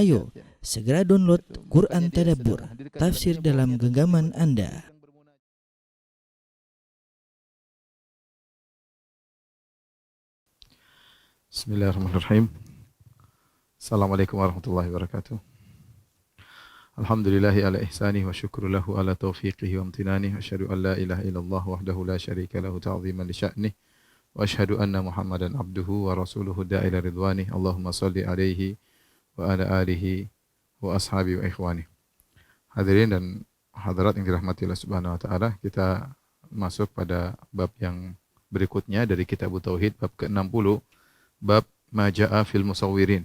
Ayo, segera download Quran Tadabbur, tafsir dalam genggaman Anda. Bismillahirrahmanirrahim. Assalamualaikum warahmatullahi wabarakatuh. Alhamdulillahi ala ihsanih wa syukru lahu ala taufiqihi wa amtinanih. Asyhadu an la ilaha illallah wahdahu la syarika lahu ta'ziman li sya'nih. Wa asyhadu anna Muhammadan abduhu wa rasuluhu da'ila ridwanih. Allahumma salli alaihi wa ala alihi wa ashabi wa ikhwani. Hadirin dan hadirat yang dirahmati Allah Subhanahu wa taala, kita masuk pada bab yang berikutnya dari Kitab Tauhid, bab ke-60, bab Maja'a fil Musawwirin.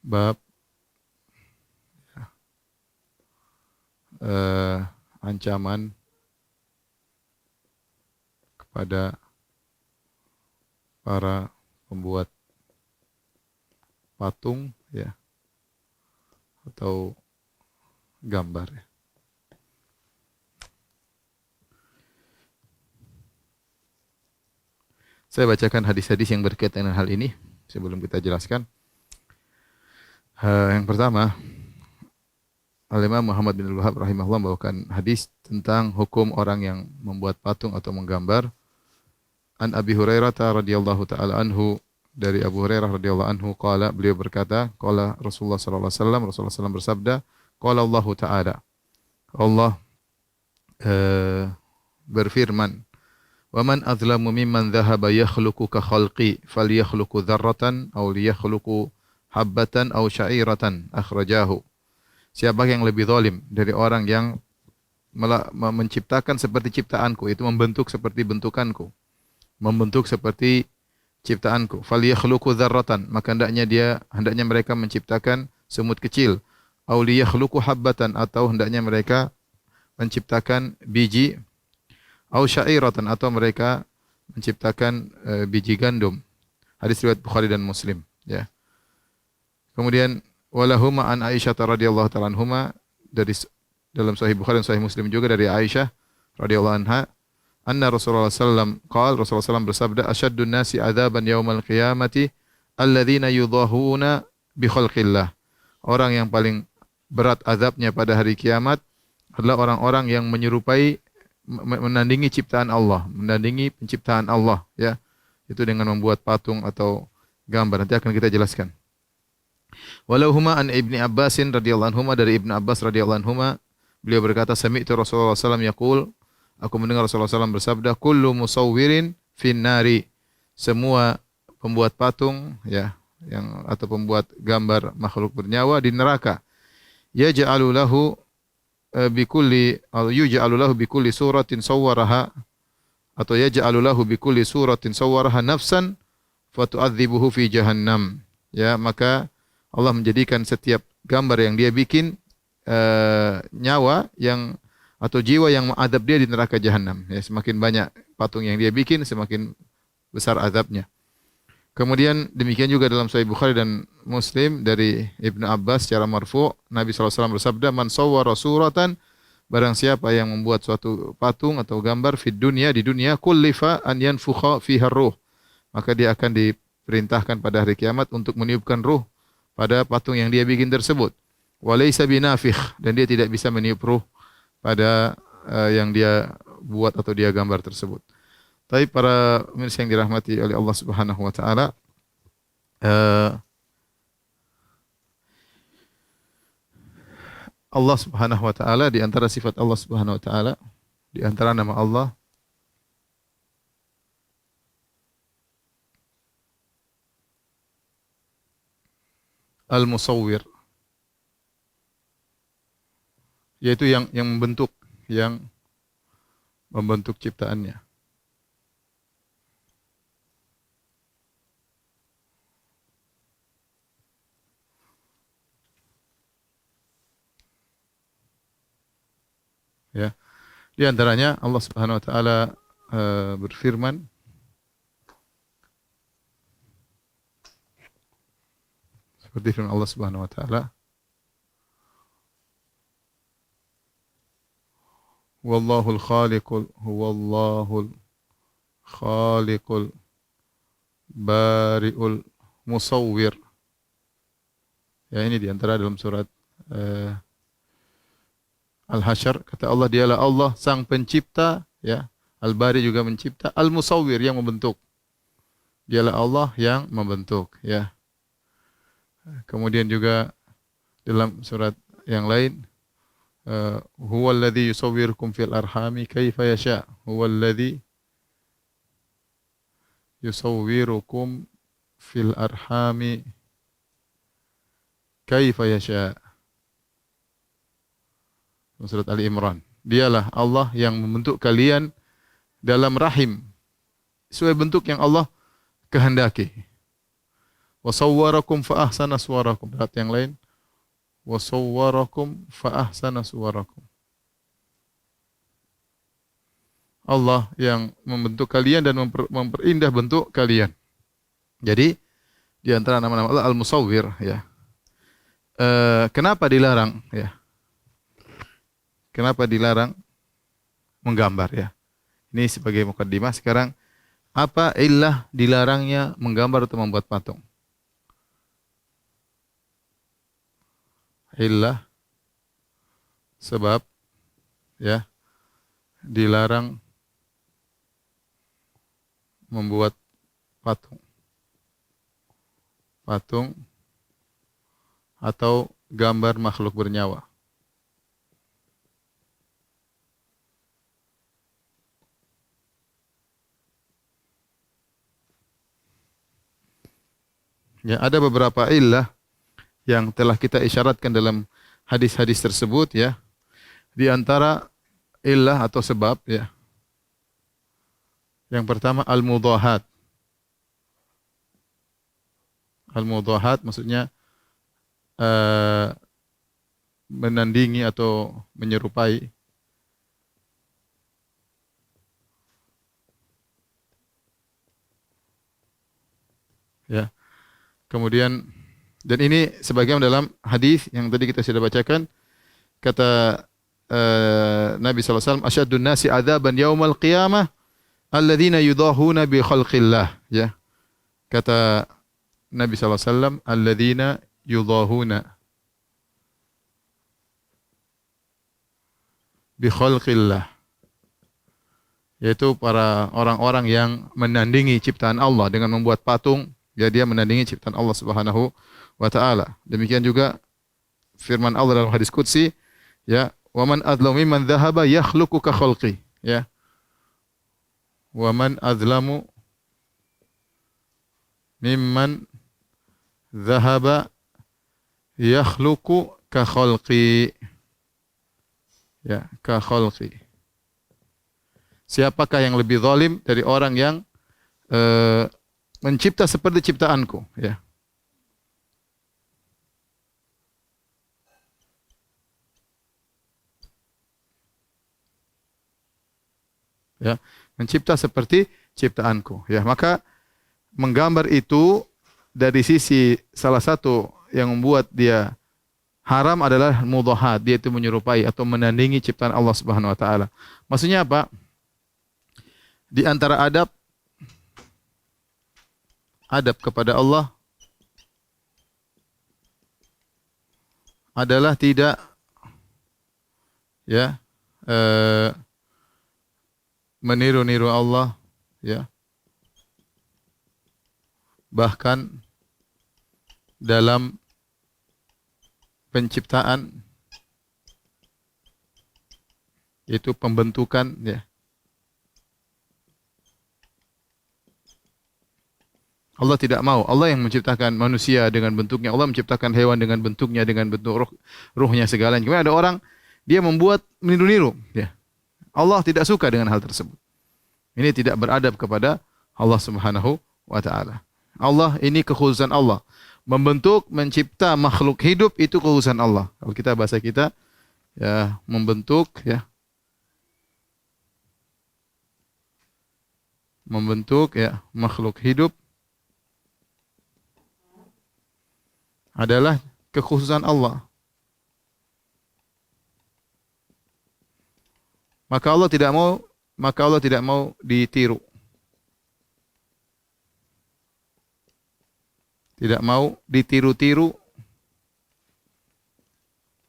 Bab ancaman kepada para pembuat patung ya atau gambar ya. Saya bacakan hadis-hadis yang berkaitan dengan hal ini sebelum kita jelaskan. Yang pertama, Al-Imam Muhammad bin Al-Wahhab rahimahullah membawakan hadis tentang hukum orang yang membuat patung atau menggambar. An Abi Hurairah radhiyallahu taala anhu, dari Abu Hurairah radhiyallahu anhu qala, beliau berkata, qala Rasulullah sallallahu alaihi wasallam, Rasulullah SAW bersabda, qala Allah taala, Allah berfirman, wa man azlamu mimman dhahaba yakhluqu ka khalqi falyakhluqu dzarratan aw liyakhluqu habbatan aw sya'iratan, akhrajahu. Siapa yang lebih zalim dari orang yang menciptakan seperti ciptaanku, itu membentuk seperti bentukanku, membentuk seperti ciptaanku. Falyakhluqu dzarratan, maka hendaknya mereka menciptakan semut kecil. Aw liyakhluqu habbatan, atau hendaknya mereka menciptakan biji. Aw sya'iratan, atau mereka menciptakan biji gandum. Hadis riwayat Bukhari dan Muslim, ya. Kemudian walahuma an Aisyah radhiyallahu ta'ala anhuma, dari dalam Sahih Bukhari dan Sahih Muslim juga dari Aisyah radhiyallahu anha, anna Rasulullah sallam qala, Rasulullah sallam bersabda, asyaddun nasi adzaban yaumal qiyamati alladzina yudahuna bi khalqillah. Orang yang paling berat azabnya pada hari kiamat adalah orang-orang yang menyerupai, menandingi ciptaan Allah, menandingi penciptaan Allah, ya. Itu dengan membuat patung atau gambar. Nanti akan kita jelaskan. Walau huma an Ibni Abbasin radhiyallahu anhuma, dari Ibnu Abbas radhiyallahu anhuma, beliau berkata, sami'tu Rasulullah sallallahu yaqul, aku mendengar Rasulullah sallallahu bersabda, kullu musawwirin fin nari, semua pembuat patung ya, yang atau pembuat gambar makhluk bernyawa di neraka. Yaj'alu lahu yuj'alu lahu bi kulli suratin sawwaraha, atau yaj'alu lahu bi kulli suratin sawwaraha nafsan fatu'adzibuhu fi jahannam. Ya, maka Allah menjadikan setiap gambar yang dia bikin nyawa yang atau jiwa yang mengadab dia di neraka jahanam. Ya, semakin banyak patung yang dia bikin, semakin besar azabnya. Kemudian demikian juga dalam Sahih Bukhari dan Muslim dari Ibnu Abbas secara marfu', Nabi SAW bersabda, man sawwara suratan, barang siapa yang membuat suatu patung atau gambar di dunia, kullifa an yanfukha fiha ruh, maka dia akan diperintahkan pada hari kiamat untuk meniupkan ruh pada patung yang dia bikin tersebut. Walaysa binafikh, dan dia tidak bisa meniup ruh pada yang dia buat atau dia gambar tersebut. Tapi para pemirsa yang dirahmati oleh Allah Subhanahu wa taala, Allah Subhanahu wa taala, di antara sifat Allah Subhanahu wa taala, di antara nama Allah, Al-Musawwir, yaitu yang membentuk ciptaannya. Ya. Di antaranya Allah Subhanahu wa taala berfirman, seperti firman Allah Subhanahu wa taala, Wallahul khaliqul huwallahul khaliqul bari'ul musawwir. Ya, ini diantara dalam surat Al-Hasyr, kata Allah, dialah Allah sang pencipta, ya. Al-Bari juga mencipta, Al-Musawwir yang membentuk. Dialah Allah yang membentuk, ya. Kemudian juga dalam surat yang lain, huwallazi yusawwirukum fil arhami kaifa yasha. Huwallazi yusawwirukum fil arhami kaifa yasha. Surat Ali Imran. Dialah Allah yang membentuk kalian dalam rahim sesuai bentuk yang Allah kehendaki. Wa sawwarakum fa ahsana suwarakum. Ayat yang lain, wa sawwarakum fa ahsana suwarakum. Allah yang membentuk kalian dan memperindah bentuk kalian. Jadi di antara nama-nama Allah Al-Musawwir, ya. Kenapa dilarang, ya? Kenapa dilarang menggambar, ya? Ini sebagai mukaddimah. Sekarang, apa illah dilarangnya menggambar atau membuat patung? Illah, sebab, ya, dilarang membuat patung. Patung atau gambar makhluk bernyawa. Ya, ada beberapa illah yang telah kita isyaratkan dalam hadis-hadis tersebut, ya. Di antara illah atau sebab, ya. Yang pertama al-mudahat. Al-mudahat maksudnya menandingi atau menyerupai. Ya. Kemudian, dan ini sebagian dalam hadis yang tadi kita sudah bacakan, kata Nabi sallallahu alaihi wasallam, asyaddun nasi adzaban yaumal qiyamah alladzina yudahuna bi khalqillah, ya. Kata Nabi sallallahu alaihi wasallam, alladzina yudahuna bi khalqillah, yaitu para orang-orang yang menandingi ciptaan Allah dengan membuat patung. Ya, dia menandingi ciptaan Allah Subhanahu wa taala. Demikian juga firman Allah dalam hadis qudsi, ya, wa man adlamu mimman dhahaba yakhluqu ka khalqi, ya. Wa man adlamu mimman dhahaba yakhluqu ka khalqi, ya, ka khalqi. Siapakah yang lebih zalim dari orang yang mencipta seperti ciptaanku, ya. Ya, mencipta seperti ciptaanku, ya. Maka menggambar itu dari sisi salah satu yang membuat dia haram adalah mudahat, dia itu menyerupai atau menandingi ciptaan Allah Subhanahu wa taala. Maksudnya apa? Di antara adab kepada Allah adalah tidak, ya, meniru-niru Allah, ya. Bahkan dalam penciptaan, yaitu pembentukan, ya. Allah tidak mau. Allah yang menciptakan manusia dengan bentuknya. Allah menciptakan hewan dengan bentuknya, dengan bentuk ruhnya segalanya. Kemudian ada orang, dia membuat meniru-niru, ya. Allah tidak suka dengan hal tersebut. Ini tidak beradab kepada Allah Subhanahu wa taala. Allah, ini kekhususan Allah. Membentuk, mencipta makhluk hidup itu kekhususan Allah. Kalau kita bahasa kita, ya, membentuk, ya. Membentuk, ya, makhluk hidup adalah kekhususan Allah. maka Allah tidak mau ditiru. Tidak mau ditiru-tiru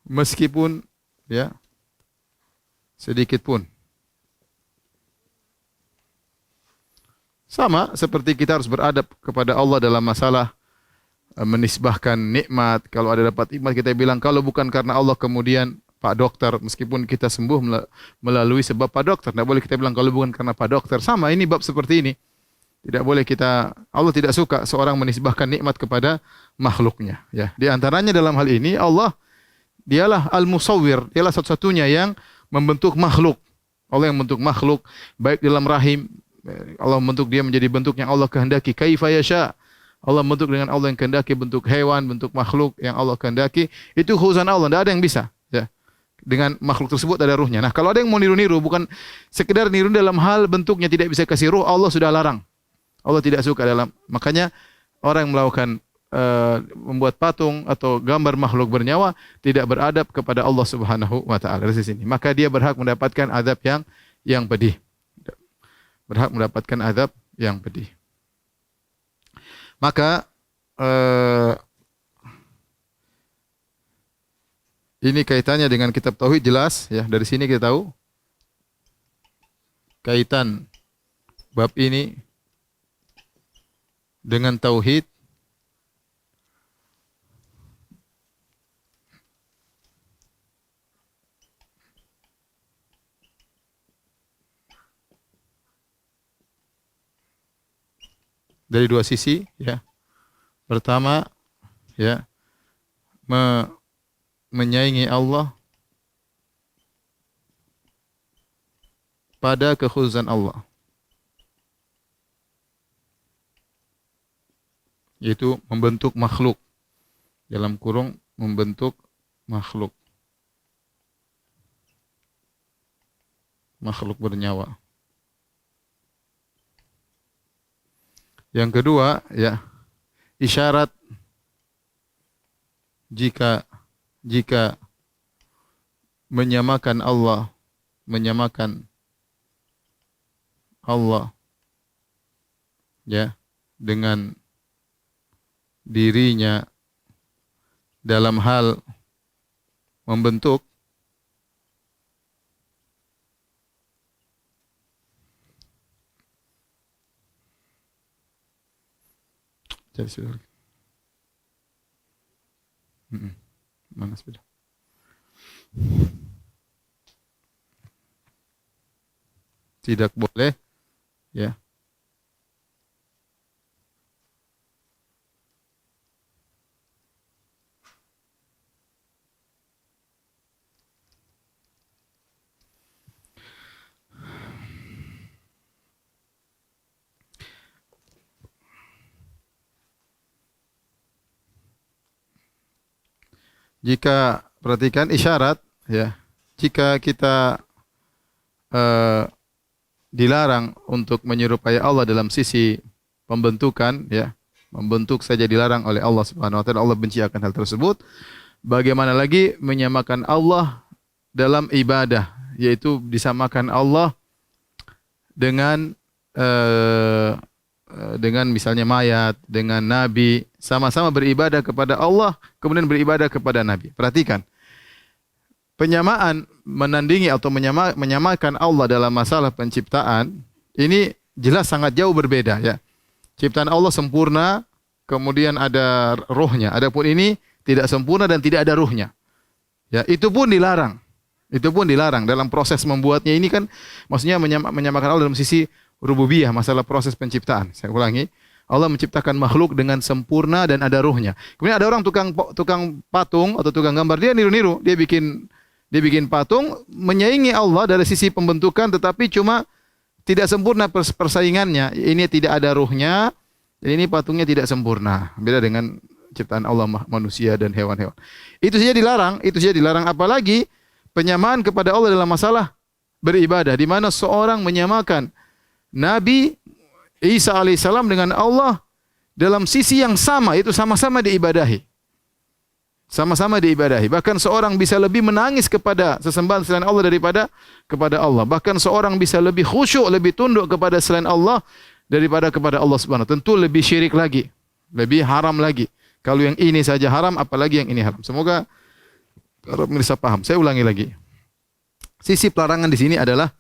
meskipun ya sedikit pun. Sama seperti kita harus beradab kepada Allah dalam masalah menisbahkan nikmat. Kalau ada dapat nikmat kita bilang kalau bukan karena Allah kemudian Pak Dokter, meskipun kita sembuh melalui sebab Pak Dokter. Tidak boleh kita bilang kalau bukan karena Pak Dokter. Sama ini bab seperti ini. Tidak boleh Allah tidak suka seorang menisbahkan nikmat kepada makhluknya. Ya, di antaranya dalam hal ini Allah dialah al-musawwir, dialah satu-satunya yang membentuk makhluk. Allah yang membentuk makhluk baik dalam rahim. Allah membentuk dia menjadi bentuk yang Allah kehendaki. Kaifa yasha. Allah membentuk dengan Allah yang kehendaki bentuk hewan, bentuk makhluk yang Allah kehendaki. Itu khususan Allah, tidak ada yang bisa. Ya. Dengan makhluk tersebut ada ruhnya. Nah, kalau ada yang mau niru-niru, bukan sekedar niru dalam hal bentuknya tidak bisa kasih ruh, Allah sudah larang. Allah tidak suka makanya orang yang melakukan membuat patung atau gambar makhluk bernyawa tidak beradab kepada Allah Subhanahu wa taala dari sini. Maka dia berhak mendapatkan azab yang pedih. Berhak mendapatkan azab yang pedih. Maka ini kaitannya dengan kitab tauhid jelas ya, dari sini kita tahu kaitan bab ini dengan tauhid. Dari dua sisi ya. Pertama ya, menyaingi Allah pada kekhususan Allah. Yaitu membentuk makhluk. Dalam kurung membentuk makhluk. Makhluk bernyawa. Yang kedua, ya, isyarat jika menyamakan Allah ya dengan dirinya dalam hal membentuk, jadi sudah. Mana sudah? Tidak boleh, ya. Jika perhatikan isyarat ya, jika kita dilarang untuk menyerupai Allah dalam sisi pembentukan ya, membentuk saja dilarang oleh Allah Subhanahu wa taala, Allah benci akan hal tersebut. Bagaimana lagi menyamakan Allah dalam ibadah, yaitu disamakan Allah dengan misalnya mayat, dengan nabi, sama-sama beribadah kepada Allah, kemudian beribadah kepada nabi. Perhatikan, penyamaan menandingi atau menyamakan Allah dalam masalah penciptaan, ini jelas sangat jauh berbeda ya. Ciptaan Allah sempurna, kemudian ada rohnya. Adapun ini tidak sempurna dan tidak ada ruhnya. Ya, itu pun dilarang. Itu pun dilarang dalam proses membuatnya ini kan, maksudnya menyamakan Allah dalam sisi rububiyah, masalah proses penciptaan. Saya ulangi, Allah menciptakan makhluk dengan sempurna dan ada ruhnya. Kemudian ada orang tukang patung atau tukang gambar, dia niru-niru, dia bikin patung menyaingi Allah dari sisi pembentukan, tetapi cuma tidak sempurna persaingannya. Ini tidak ada ruhnya, dan ini patungnya tidak sempurna. Beda dengan ciptaan Allah manusia dan hewan-hewan. Itu saja dilarang, apalagi penyamaan kepada Allah dalam masalah beribadah, di mana seorang menyamakan Nabi Isa alaihissalam dengan Allah dalam sisi yang sama, itu sama-sama diibadahi. Sama-sama diibadahi. Bahkan seorang bisa lebih menangis kepada sesembahan selain Allah daripada kepada Allah. Bahkan seorang bisa lebih khusyuk, lebih tunduk kepada selain Allah daripada kepada Allah Subhanahu. Tentu lebih syirik lagi, lebih haram lagi. Kalau yang ini saja haram, apalagi yang ini haram. Semoga para pemirsa paham. Saya ulangi lagi. Sisi pelarangan di sini adalah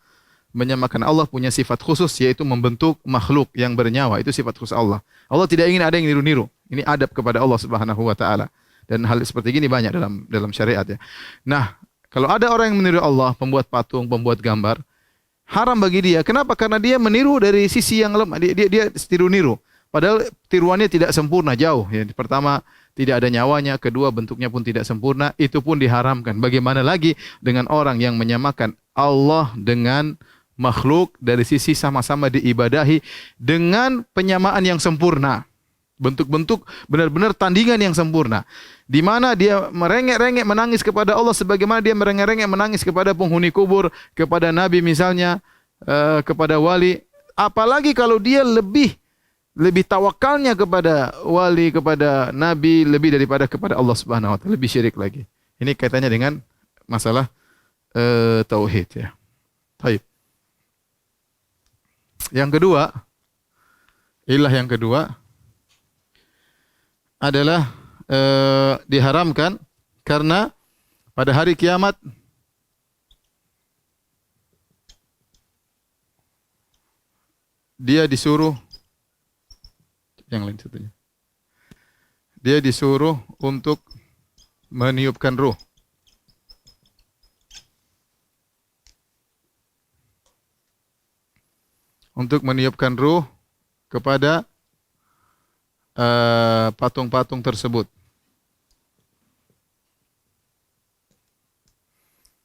menyamakan Allah punya sifat khusus, yaitu membentuk makhluk yang bernyawa. Itu sifat khusus Allah. Allah tidak ingin ada yang niru-niru. Ini adab kepada Allah Subhanahu wa taala. Dan hal seperti ini banyak dalam syariat ya. Nah, kalau ada orang yang meniru Allah, pembuat patung, pembuat gambar, haram bagi dia. Kenapa? Karena dia meniru dari sisi yang lemah. Dia tiru-niru. Padahal tiruannya tidak sempurna, jauh. Ya. Pertama, tidak ada nyawanya. Kedua, bentuknya pun tidak sempurna. Itu pun diharamkan. Bagaimana lagi dengan orang yang menyamakan Allah dengan makhluk dari sisi sama-sama diibadahi dengan penyamaan yang sempurna. Bentuk-bentuk benar-benar tandingan yang sempurna. Di mana dia merengek-rengek menangis kepada Allah sebagaimana dia merengek-rengek menangis kepada penghuni kubur, kepada nabi misalnya, kepada wali. Apalagi kalau dia lebih tawakalnya kepada wali, kepada nabi lebih daripada kepada Allah Subhanahu wa taala, lebih syirik lagi. Ini kaitannya dengan masalah tauhid ya. Baik. Yang kedua, ilah yang kedua adalah diharamkan karena pada hari kiamat dia disuruh yang lain satunya. Dia disuruh untuk meniupkan ruh. Untuk meniupkan ruh kepada patung-patung tersebut.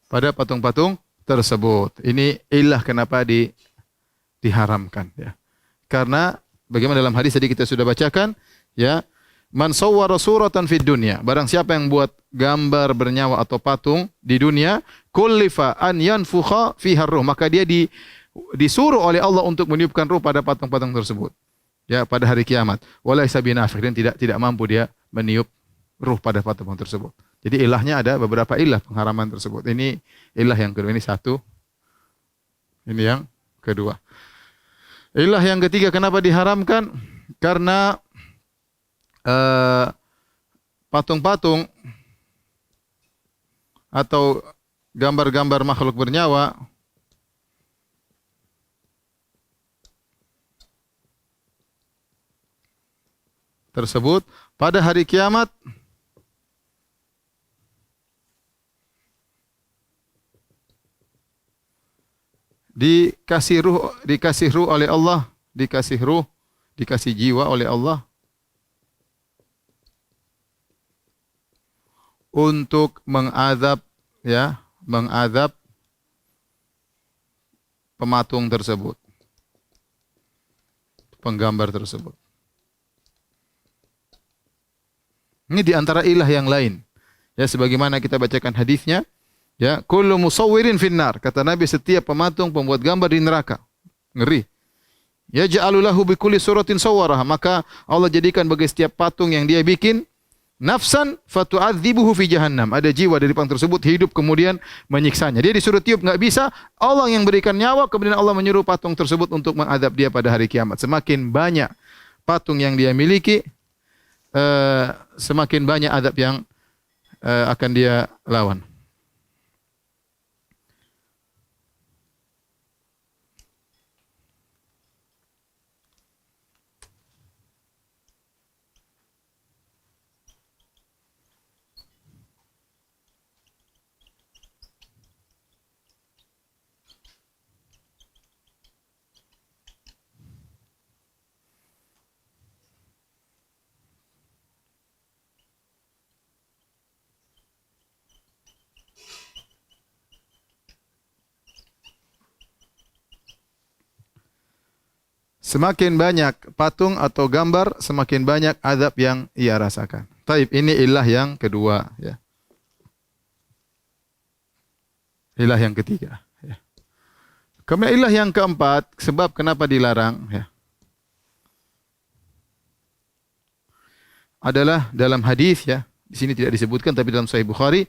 Pada patung-patung tersebut. Ini ilah kenapa diharamkan ya. Karena bagaimana dalam hadis tadi kita sudah bacakan ya, man sawwara suratan fid dunya, barang siapa yang buat gambar bernyawa atau patung di dunia, kullifa an yanfukha fiha ruh, maka dia disuruh oleh Allah untuk meniupkan ruh pada patung-patung tersebut. Ya, pada hari kiamat. Walaisa binafiq, dan tidak mampu dia meniup ruh pada patung tersebut. Jadi ilahnya ada beberapa ilah pengharaman tersebut. Ini ilah yang kedua, ini satu. Ini yang kedua. Ilah yang ketiga kenapa diharamkan? Karena patung-patung atau gambar-gambar makhluk bernyawa tersebut pada hari kiamat dikasih ruh oleh Allah, dikasih jiwa oleh Allah untuk mengadab pematung tersebut, penggambar tersebut. Ini di antara ilah yang lain. Ya, sebagaimana kita bacakan hadisnya, ya, kullu musawwirin finnar. Kata Nabi, setiap pematung, pembuat gambar di neraka. Ngeri. Yaj'alu lahu bi kulli suratin sawwaraha. Maka Allah jadikan bagi setiap patung yang dia bikin nafsan fatu'adzibuhu fi jahannam. Ada jiwa dari patung tersebut hidup kemudian menyiksanya. Dia disuruh tiup enggak bisa, Allah yang berikan nyawa, kemudian Allah menyuruh patung tersebut untuk mengadab dia pada hari kiamat. Semakin banyak patung yang dia miliki, semakin banyak adab yang akan dia lawan. Semakin banyak patung atau gambar, semakin banyak azab yang ia rasakan. Taib, ini ilah yang kedua. Ya. Ilah yang ketiga. Ya. Kemudian ilah yang keempat, sebab kenapa dilarang, ya, adalah dalam hadis, ya, Di sini tidak disebutkan, tapi dalam Sahih Bukhari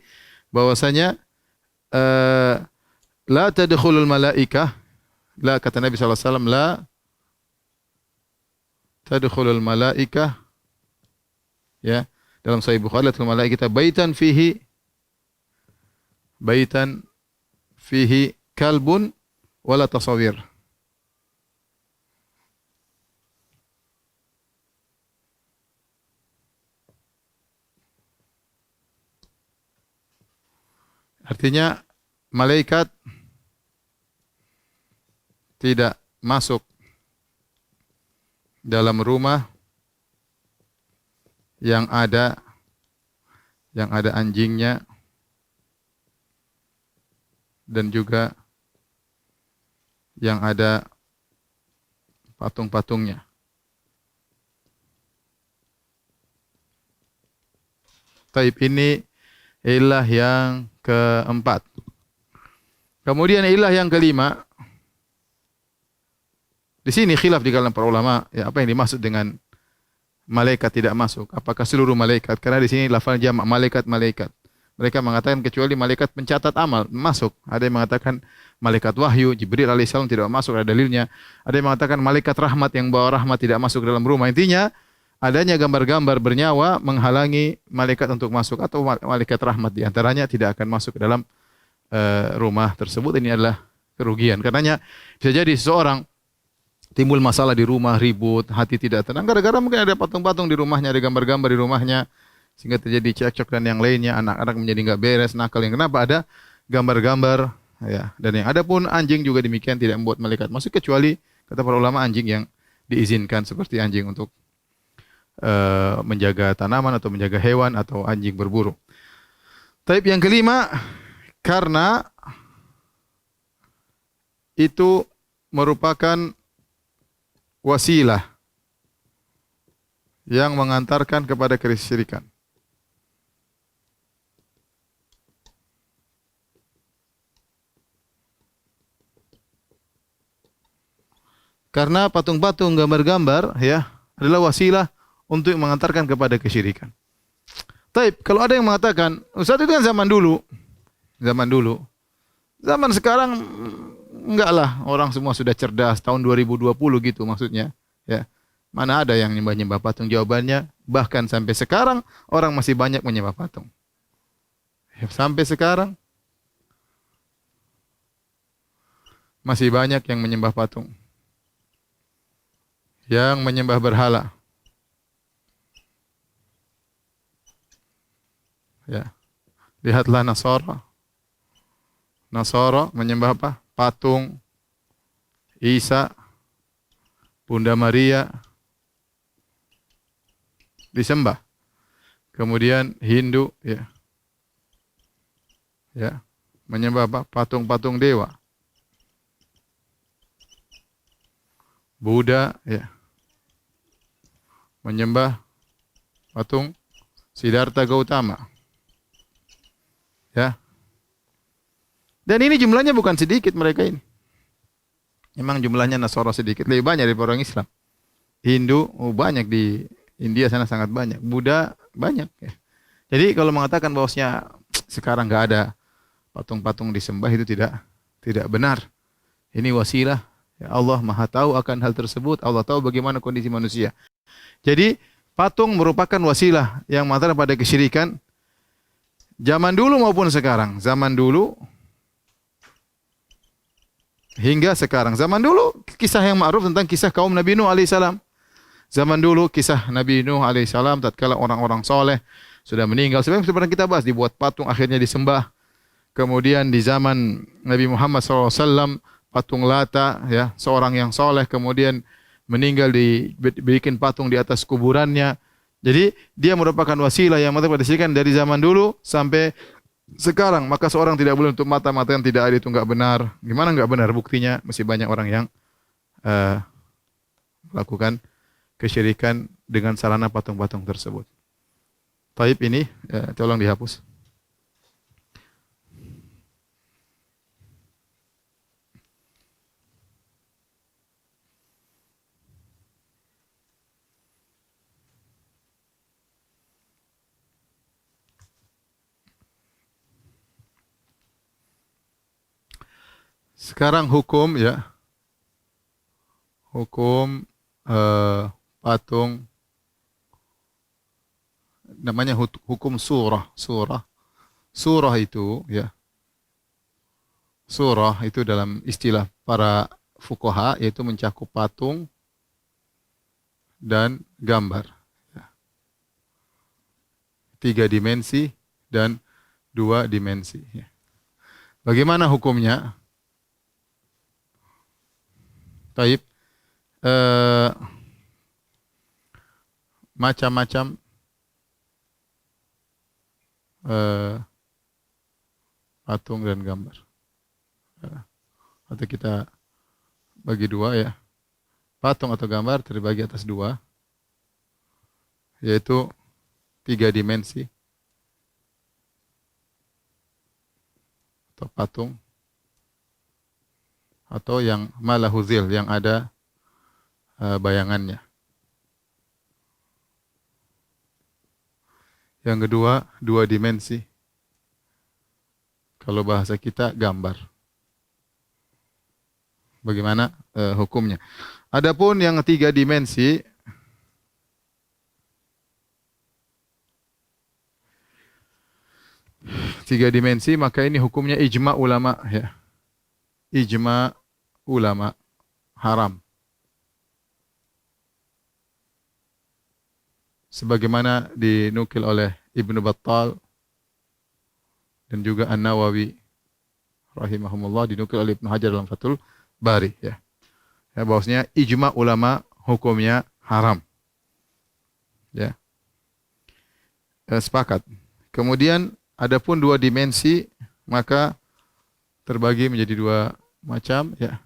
bahwasanya eh, la tadkhulul malaikah, la kata Nabi SAW, la tadkhulul malaikah, ya, dalam Sahih Bukhari, la tadkhulul malaikah baitan fihi kalbun wala tasawir. Artinya malaikat tidak masuk dalam rumah yang ada anjingnya dan juga yang ada patung-patungnya. Taib, ini ilah yang keempat. Kemudian ilah yang kelima. Di sini khilaf di kalangan para ulama, ya, apa yang dimaksud dengan malaikat tidak masuk? Apakah seluruh malaikat? Karena di sini lafal jamak malaikat-malaikat. Mereka mengatakan kecuali malaikat pencatat amal masuk. Ada yang mengatakan malaikat wahyu, Jibril alaihissalam tidak masuk, ada dalilnya. Ada yang mengatakan malaikat rahmat yang bawa rahmat tidak masuk dalam rumah. Intinya adanya gambar-gambar bernyawa menghalangi malaikat untuk masuk, atau malaikat rahmat di antaranya tidak akan masuk ke dalam rumah tersebut. Ini adalah kerugian. Karenanya bisa jadi seseorang timbul masalah di rumah, ribut, hati tidak tenang gara-gara mungkin ada patung-patung di rumahnya, ada gambar-gambar di rumahnya, sehingga terjadi cekcok dan yang lainnya, anak-anak menjadi nggak beres, nakal. Yang kenapa ada gambar-gambar, ya. Dan yang ada pun anjing juga demikian, tidak membuat malaikat masuk, kecuali kata para ulama anjing yang diizinkan, seperti anjing untuk menjaga tanaman atau menjaga hewan, atau anjing berburu. Taib yang kelima, karena itu merupakan wasilah yang mengantarkan kepada kesyirikan. Karena patung-patung, gambar-gambar, ya, adalah wasilah untuk mengantarkan kepada kesyirikan. Taib, kalau ada yang mengatakan, Ustaz, itu kan zaman dulu. Zaman sekarang enggak lah, orang semua sudah cerdas, tahun 2020 gitu maksudnya, ya. Mana ada yang nyembah-nyembah patung? Jawabannya, bahkan sampai sekarang orang masih banyak menyembah patung. Ya, sampai sekarang masih banyak yang menyembah patung, yang menyembah berhala. Ya. Lihatlah Nasara. Nasara menyembah apa? Patung Isa, Bunda Maria disembah. Kemudian Hindu, ya. Ya, menyembah apa? Patung-patung dewa. Buddha, ya, menyembah patung Siddhartha Gautama. Ya. Dan ini jumlahnya bukan sedikit mereka ini. Memang jumlahnya Nasara sedikit, lebih banyak dari orang Islam. Hindu banyak, di India sana sangat banyak. Buddha banyak. Ya. Jadi kalau mengatakan bahwasanya sekarang nggak ada patung-patung disembah, itu tidak benar. Ini wasilah. Ya, Allah Maha tahu akan hal tersebut. Allah tahu bagaimana kondisi manusia. Jadi patung merupakan wasilah yang mengantar pada kesyirikan. Zaman dulu maupun sekarang. Zaman dulu hingga sekarang. Zaman dulu kisah yang ma'ruf tentang kisah kaum Nabi Nuh alaihissalam. Zaman dulu kisah Nabi Nuh alaihissalam tatkala orang-orang soleh sudah meninggal. Seperti kita bahas, dibuat patung akhirnya disembah. Kemudian di zaman Nabi Muhammad SAW, patung Lata, ya, seorang yang soleh kemudian meninggal, dibikin patung di atas kuburannya. Jadi dia merupakan wasilah yang pada kesyirikan dari zaman dulu sampai sekarang. Maka seorang tidak boleh untuk mata-mata yang tidak ada itu enggak benar. Gimana enggak benar? Buktinya masih banyak orang yang melakukan kesyirikan dengan sarana patung-patung tersebut. Taib ini tolong dihapus. Sekarang hukum ya. Hukum patung namanya hukum surah. Surah itu ya. Surah itu dalam istilah para fuqaha yaitu mencakup patung dan gambar. Ya. 3 dimensi dan 2 dimensi. Ya. Bagaimana hukumnya? Taib. Macam-macam patung dan gambar. Atau kita bagi 2 ya. Patung atau gambar terbagi atas 2, yaitu 3 dimensi atau patung, atau yang malahuzil, yang ada bayangannya. Yang kedua, 2 dimensi. Kalau bahasa kita gambar. Bagaimana hukumnya? Adapun yang 3 dimensi, maka ini hukumnya ijma ulama ya. Ijma ulama haram. Sebagaimana dinukil oleh Ibnu Battal dan juga An-Nawawi rahimahumullah, dinukil oleh Ibnu Hajar dalam Fathul Bari ya. Ya, bahwasanya ijma ulama hukumnya haram. Ya. Sepakat. Kemudian adapun 2 dimensi maka terbagi menjadi 2 macam ya.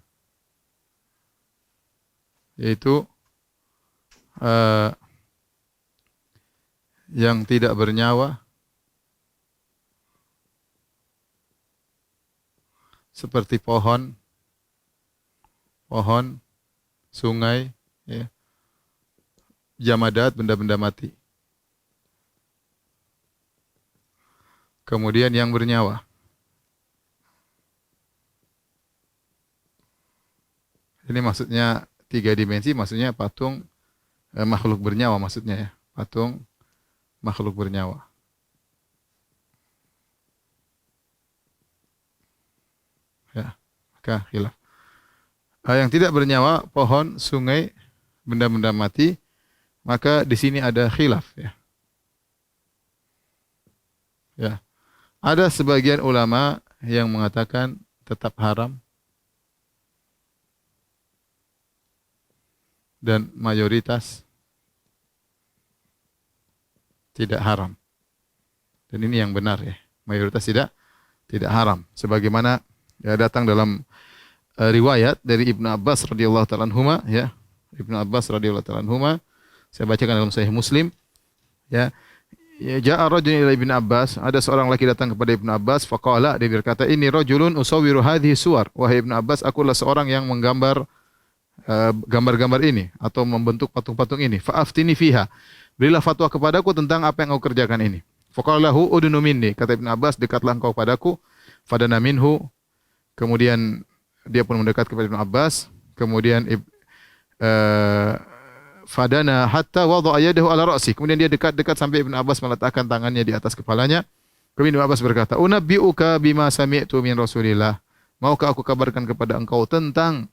Yaitu yang tidak bernyawa seperti pohon, sungai, ya, jamadat, benda-benda mati. Kemudian yang bernyawa. Ini maksudnya 3 dimensi, maksudnya patung makhluk bernyawa maksudnya ya. Patung makhluk bernyawa. Ya, maka khilaf. Yang tidak bernyawa, pohon, sungai, benda-benda mati, maka di sini ada khilaf ya. Ya. Ada sebagian ulama yang mengatakan tetap haram dan mayoritas tidak haram. Dan ini yang benar ya. Mayoritas tidak haram. Sebagaimana ya datang dalam riwayat dari Ibnu Abbas radhiyallahu ta'ala anhuma ya. Ibnu Abbas radhiyallahu ta'ala anhuma, saya bacakan dalam Sahih Muslim ya. Ya, ja'a rajulun ila Ibnu Abbas, ada seorang laki datang kepada Ibnu Abbas, faqala, dia berkata, "Inni rajulun usawwiru hadhihi suwar." Wahai Ibnu Abbas, akulah seorang yang menggambar gambar-gambar ini atau membentuk patung-patung ini. Fa'aftini fiha. Berilah fatwa kepadaku tentang apa yang engkau kerjakan ini. Faqala lahu udnu minni. Kata Ibnu Abbas, dekatlah engkau padaku. Fadana minhu. Kemudian dia pun mendekat kepada Ibnu Abbas. Kemudian fadana hatta wada'a yadahu ala ra'si. Kemudian dia dekat-dekat sampai Ibnu Abbas meletakkan tangannya di atas kepalanya. Kemudian Ibnu Abbas berkata, "Unabbi'uka bima sami'tu min Rasulillah." Maukah aku kabarkan kepada engkau tentang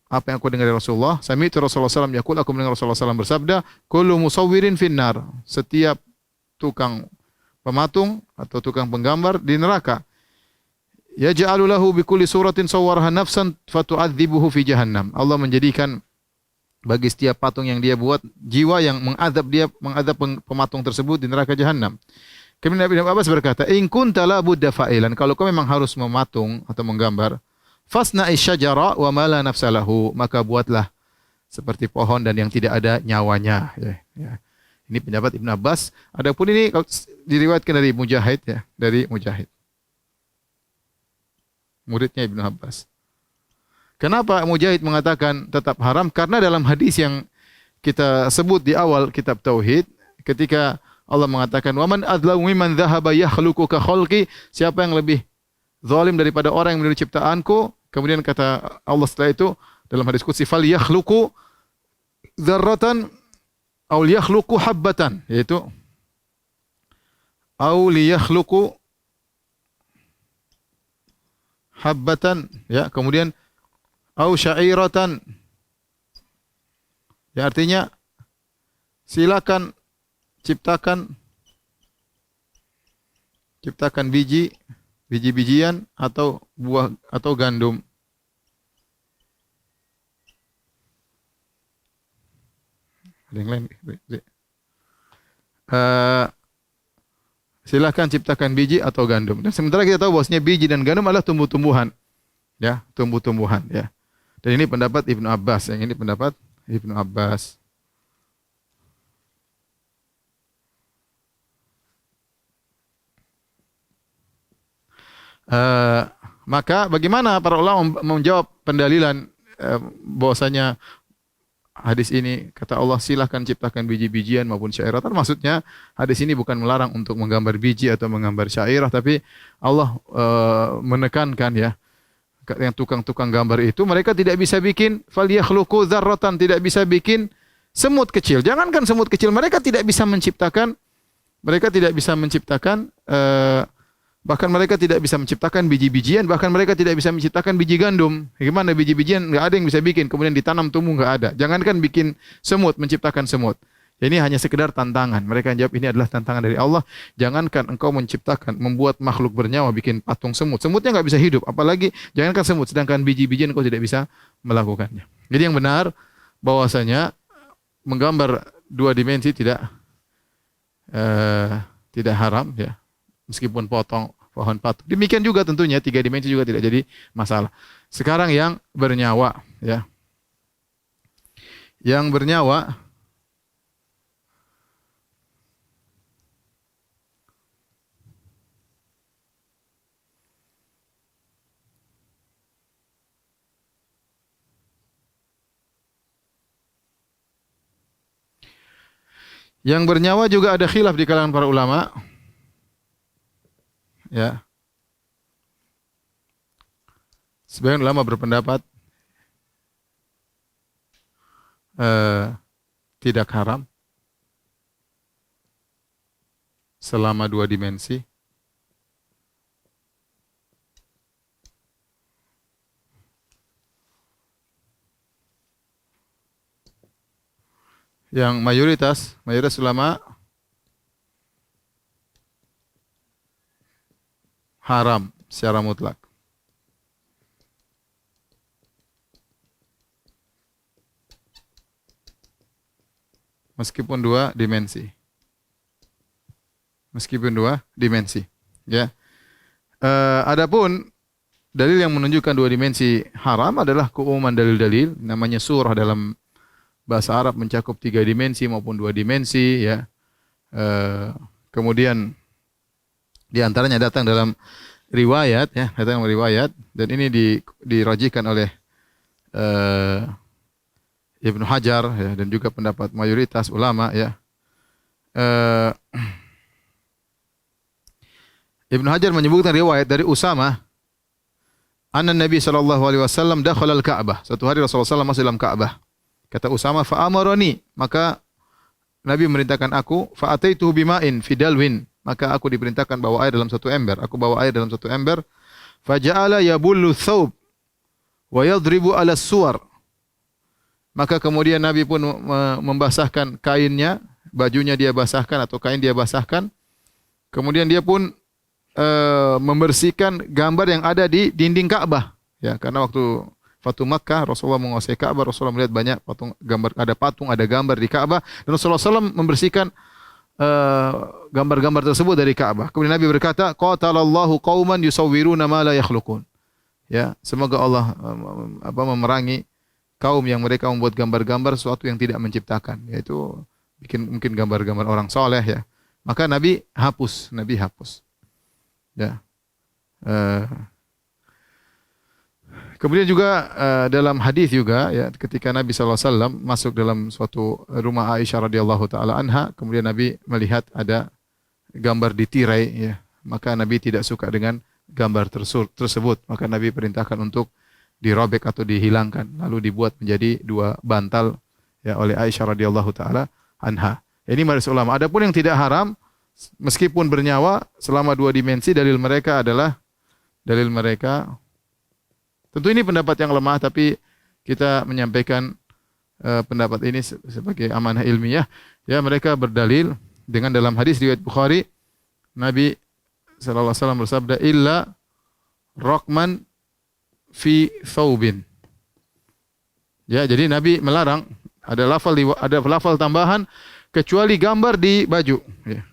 apa yang aku dengar dari Rasulullah? Sami'tu Rasulullah sallallahu alaihi wasallam yaqul, aku mendengar Rasulullah sallallahu alaihi wasallam bersabda, "Kullu musawwirin finnar." Setiap tukang pematung atau tukang penggambar di neraka. Yaj'alu lahu bi kulli suratin sawwaraha nafsan fatu'adzibuhu fi jahannam. Allah menjadikan bagi setiap patung yang dia buat jiwa yang mengadab pematung tersebut di neraka jahanam. Kemudian Nabi Abbas berkata, "In kunta la budda fa'ilan." Kalau kau memang harus mematung atau menggambar, fasna'i syajara wa ma la nafsa lahu, maka buatlah seperti pohon dan yang tidak ada nyawanya ya. Ini pendapat Ibnu Abbas. Adapun ini diriwayatkan dari Mujahid ya, dari Mujahid, muridnya Ibnu Abbas. Kenapa Mujahid mengatakan tetap haram? Karena dalam hadis yang kita sebut di awal kitab Tauhid, ketika Allah mengatakan, "Waman adzlamu mimman dzahaba yakhluqu ka khalqi." Siapa yang lebih zalim daripada orang yang meniru ciptaanku Kemudian kata Allah setelah itu dalam hadis qudsi fal yakhluqu dzarratan aw yakhluqu habbatan, yaitu aw liyakhluqu habbatan, ya, kemudian aw sya'iratan, ya, artinya silakan ciptakan biji-bijian atau buah atau gandum. Ada yang lain? Silakan ciptakan biji atau gandum. Dan sementara kita tahu bahwasanya biji dan gandum adalah tumbuh-tumbuhan, ya, tumbuh-tumbuhan, ya. Dan ini pendapat Ibnu Abbas, yang ini pendapat Ibnu Abbas. Maka bagaimana para ulama menjawab pendalilan bahwasanya hadis ini kata Allah silahkan ciptakan biji-bijian maupun syairatan, maksudnya hadis ini bukan melarang untuk menggambar biji atau menggambar syairah, tapi Allah menekankan, ya, yang tukang-tukang gambar itu mereka tidak bisa bikin falyakhluqu dzarratan, tidak bisa bikin semut kecil. Jangankan semut kecil, mereka tidak bisa menciptakan bahkan mereka tidak bisa menciptakan biji-bijian, bahkan mereka tidak bisa menciptakan biji gandum. Gimana biji-bijian enggak ada yang bisa bikin, kemudian ditanam tumbuh enggak ada. Jangankan bikin semut, menciptakan semut. Ini hanya sekedar tantangan. Mereka jawab ini adalah tantangan dari Allah. Jangankan engkau menciptakan, membuat makhluk bernyawa, bikin patung semut. Semutnya enggak bisa hidup, apalagi jangankan semut, sedangkan biji-bijian engkau tidak bisa melakukannya. Jadi yang benar bahwasanya menggambar dua dimensi tidak haram, ya. Meskipun pohon patung. Demikian juga tentunya 3 dimensi juga tidak jadi masalah. Sekarang yang bernyawa, ya. Yang bernyawa juga ada khilaf di kalangan para ulama. Ya. Sebagian ulama berpendapat tidak haram selama 2 dimensi. Yang mayoritas ulama haram secara mutlak. Meskipun 2 dimensi. Ya. Adapun dalil yang menunjukkan 2 dimensi haram adalah keumuman dalil-dalil, namanya surah dalam bahasa Arab mencakup 3 dimensi maupun 2 dimensi, ya. Kemudian di antaranya datang dalam riwayat, ya, dan ini dirajihkan oleh Ibnu Hajar, ya, dan juga pendapat mayoritas ulama, ya. Ibnu Hajar menyebutkan riwayat dari Usamah, anna Nabi sallallahu alaihi wasallam dakhala al-Ka'bah. Suatu hari Rasulullah SAW masuk dalam Ka'bah. Kata Usamah, fa amarani, maka Nabi memerintahkan aku, fa ataituhu bima'in fi dalwin, maka aku diperintahkan bawa air dalam satu ember. Aku bawa air dalam satu ember. Faja'ala yabullu thawb wa yadribu 'ala suwar. Maka kemudian Nabi pun membasahkan kainnya, bajunya dia basahkan atau kain dia basahkan. Kemudian dia pun membersihkan gambar yang ada di dinding Ka'bah. Ya, karena waktu Fatu Makkah Rasulullah menguasai Ka'bah, Rasulullah melihat banyak patung, ada gambar di Ka'bah, dan Rasulullah SAW membersihkan gambar-gambar tersebut dari Ka'bah. Kemudian Nabi berkata, qatalallahu qauman yusawwiruna ma la yakhluqun. Ya, semoga Allah memerangi kaum yang mereka membuat gambar-gambar sesuatu yang tidak menciptakan, yaitu mungkin gambar-gambar orang soleh, ya. Maka Nabi hapus. Ya. Kemudian juga dalam hadis juga, ya, ketika Nabi SAW masuk dalam suatu rumah Aisyah radhiyallahu taala anha, kemudian Nabi melihat ada gambar di tirai, ya, maka Nabi tidak suka dengan gambar tersebut, maka Nabi perintahkan untuk dirobek atau dihilangkan, lalu dibuat menjadi dua bantal ya oleh Aisyah radhiyallahu taala anha. Ini majelis ulama. Adapun yang tidak haram meskipun bernyawa selama dua dimensi, dalil mereka tentu ini pendapat yang lemah, tapi kita menyampaikan pendapat ini sebagai amanah ilmiah. Ya, mereka berdalil dengan dalam hadis riwayat Bukhari, Nabi sallallahu alaihi wasallam bersabda, illa raqman fi thawbin. Ya, jadi Nabi melarang ada lafal tambahan kecuali gambar di baju. Ya.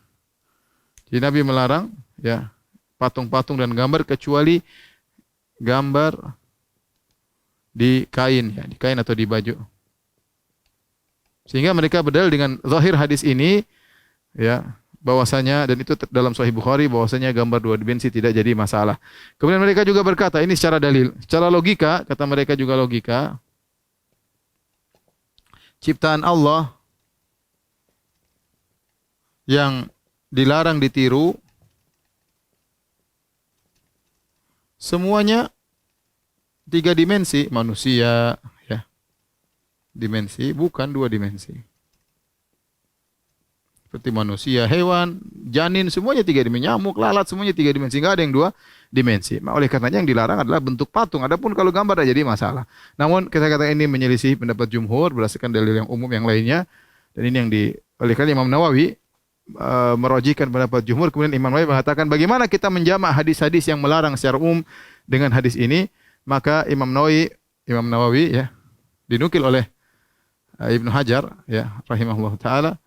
Jadi Nabi melarang ya patung-patung dan gambar kecuali gambar di kain, ya, di kain atau di baju. Sehingga mereka berdalil dengan zahir hadis ini, ya, bahwasanya, dan itu dalam Sahih Bukhari, bahwasanya gambar dua dimensi tidak jadi masalah. Kemudian mereka juga berkata, ini secara dalil, secara logika, kata mereka juga logika, ciptaan Allah yang dilarang ditiru semuanya tiga dimensi, manusia, ya, dimensi, bukan dua dimensi. Seperti manusia, hewan, janin, semuanya tiga dimensi, nyamuk, lalat, semuanya tiga dimensi, nggak ada yang dua dimensi. Oleh karenanya yang dilarang adalah bentuk patung. Adapun kalau gambar tidak jadi masalah. Namun kita katakan ini menyelisih pendapat jumhur berdasarkan dalil yang umum yang lainnya. Dan ini yang oleh karena Imam Nawawi merojikan pendapat jumhur. Kemudian Imam Nawawi mengatakan bagaimana kita menjamak hadis-hadis yang melarang secara umum dengan hadis ini. Maka Imam Nawawi ya dinukil oleh Ibnu Hajar ya rahimahullah taala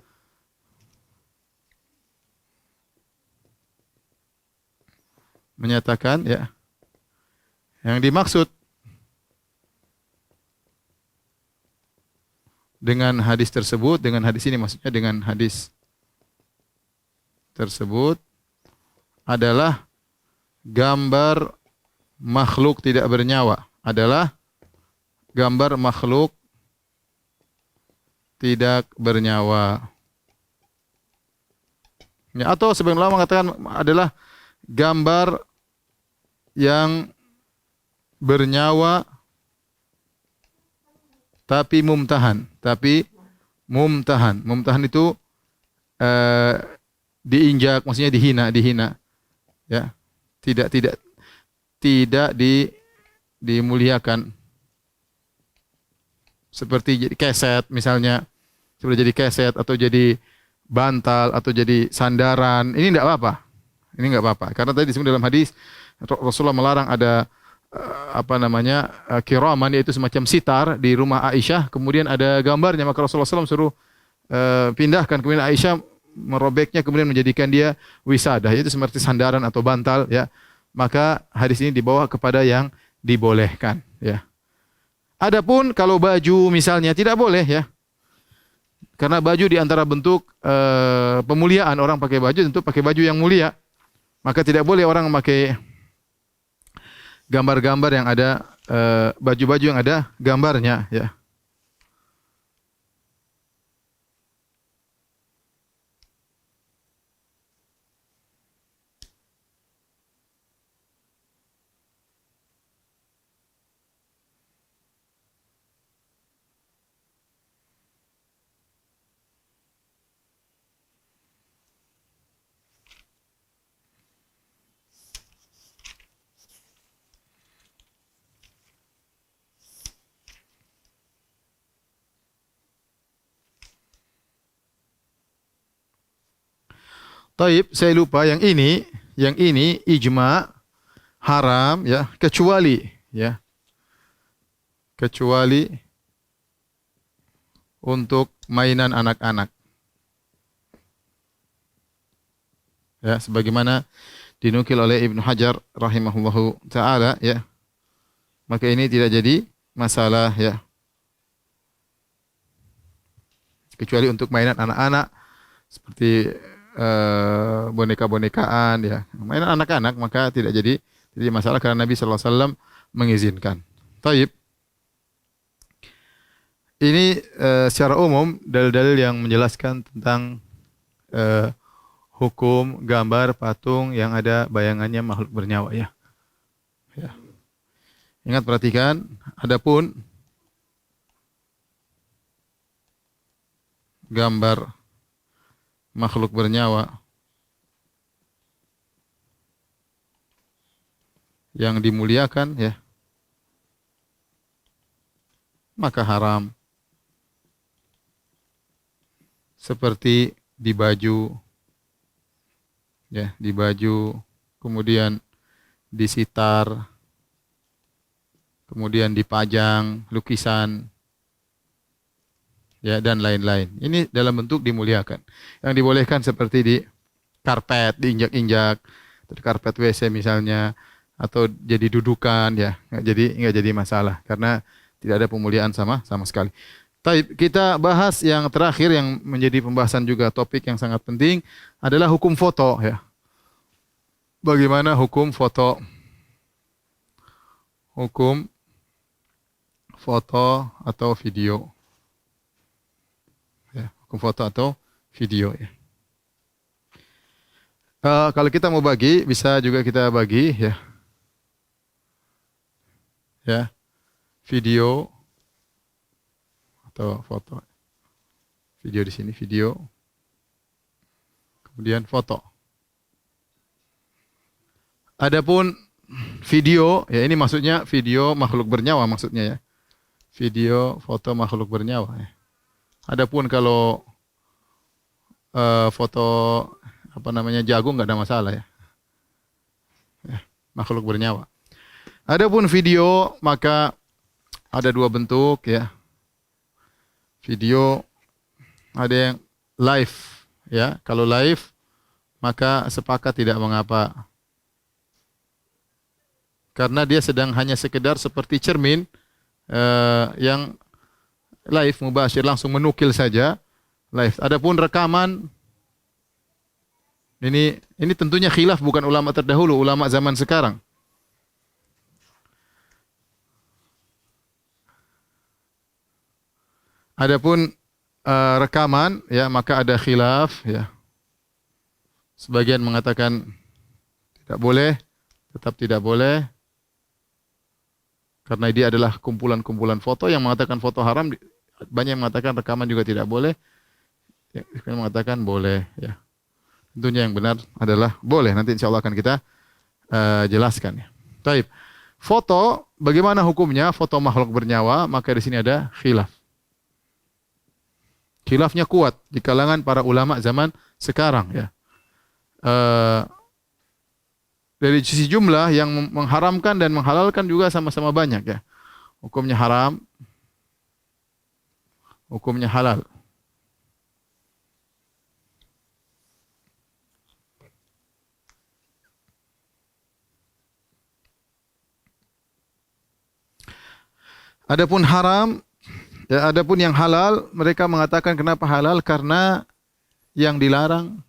menyatakan ya yang dimaksud dengan hadis tersebut, dengan hadis ini maksudnya dengan hadis tersebut adalah gambar makhluk tidak bernyawa, adalah gambar makhluk tidak bernyawa. Ya, atau sebagian ulama mengatakan adalah gambar yang bernyawa tapi mumtahan, mumtahan itu diinjak, maksudnya dihina, ya, tidak dimuliakan, seperti jadi keset misalnya, sudah jadi keset atau jadi bantal atau jadi sandaran, ini tidak apa-apa. Ini enggak apa-apa. Karena tadi disebut dalam hadis Rasulullah melarang ada kiraman, yaitu semacam sitar di rumah Aisyah, kemudian ada gambarnya, maka Rasulullah SAW suruh pindahkan, kemudian Aisyah merobeknya kemudian menjadikan dia wisadah, yaitu seperti sandaran atau bantal, ya. Maka hadis ini dibawa kepada yang dibolehkan, ya. Adapun kalau baju misalnya tidak boleh, ya. Karena baju di antara bentuk pemuliaan, orang pakai baju tentu pakai baju yang mulia. Maka tidak boleh orang memakai gambar-gambar yang ada baju-baju yang ada gambarnya, ya. Taib, saya lupa yang ini ijma haram, ya, kecuali untuk mainan anak-anak. Ya, sebagaimana dinukil oleh Ibnu Hajar rahimahullahu taala, ya. Maka ini tidak jadi masalah, ya. Kecuali untuk mainan anak-anak seperti boneka-bonekaan, ya, mainan anak-anak, maka tidak jadi masalah karena Nabi sallallahu alaihi wasallam mengizinkan. Taib. Ini secara umum dalil-dalil yang menjelaskan tentang hukum gambar patung yang ada bayangannya makhluk bernyawa, ya. Ya. Ingat, perhatikan, adapun gambar makhluk bernyawa yang dimuliakan ya, maka haram. Seperti di baju ya, di baju, kemudian di sitar, kemudian dipajang lukisan ya, dan lain-lain. Ini dalam bentuk dimuliakan. Yang dibolehkan seperti di karpet, diinjak-injak, di karpet WC misalnya, atau jadi dudukan ya, nggak jadi masalah karena tidak ada pemuliaan sama sekali. Baik, kita bahas yang terakhir yang menjadi pembahasan juga topik yang sangat penting adalah hukum foto ya. Bagaimana hukum foto? Hukum foto atau video. Ya, hukum foto atau video ya. Kalau kita mau bagi, bisa juga kita bagi ya. Ya. Video atau foto. Video di sini, video. Kemudian foto. Adapun video, ya ini maksudnya video makhluk bernyawa maksudnya ya. Video, foto makhluk bernyawa ya. Adapun kalau foto apa namanya jagung nggak ada masalah ya. Ya, makhluk bernyawa. Adapun video maka ada dua bentuk ya. Video ada yang live ya. Kalau live maka sepakat tidak mengapa. Karena dia sedang hanya sekedar seperti cermin yang live mubashir, langsung menukil saja live. Adapun rekaman ini tentunya khilaf, bukan ulama terdahulu, ulama zaman sekarang. Adapun rekaman ya maka ada khilaf ya. Sebagian mengatakan tidak boleh, tetap tidak boleh. Karena dia adalah kumpulan-kumpulan foto. Yang mengatakan foto haram, banyak yang mengatakan rekaman juga tidak boleh. Yang mengatakan boleh ya. Tentunya yang benar adalah boleh. Nanti insya Allah akan kita jelaskan ya. Baik. Foto, bagaimana hukumnya foto makhluk bernyawa? Maka di sini ada khilaf. Khilafnya kuat di kalangan para ulama zaman sekarang ya. Dari sisi jumlah yang mengharamkan dan menghalalkan juga sama-sama banyak ya. Hukumnya haram, hukumnya halal. Adapun haram, ya, adapun yang halal, mereka mengatakan kenapa halal? Karena yang dilarang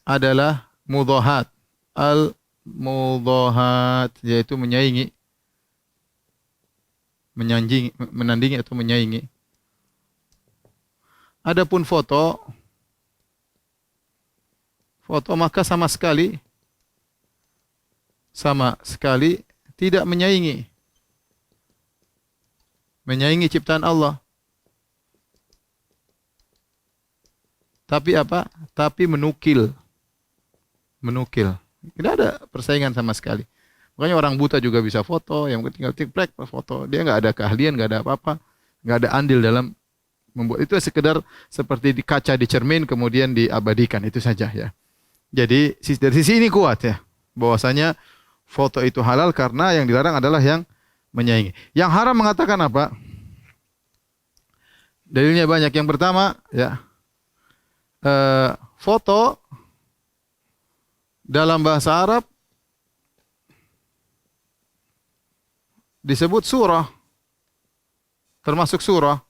adalah mudhahat. Al-mudhahat, yaitu menyaingi, menandingi atau menyaingi. Adapun foto maka sama sekali tidak menyaingi ciptaan Allah. Tapi apa? Tapi menukil. Tidak ada persaingan sama sekali. Makanya orang buta juga bisa foto, yang tinggal tik-plek foto. Dia nggak ada keahlian, nggak ada apa-apa, nggak ada andil dalam membuat. Itu sekedar seperti di kaca di cermin kemudian diabadikan, itu saja ya. Jadi dari sisi ini kuat ya, bahwasanya foto itu halal karena yang dilarang adalah yang menyaingi. Yang haram mengatakan apa? Dalilnya banyak. Yang pertama ya, foto dalam bahasa Arab disebut surah, termasuk surah.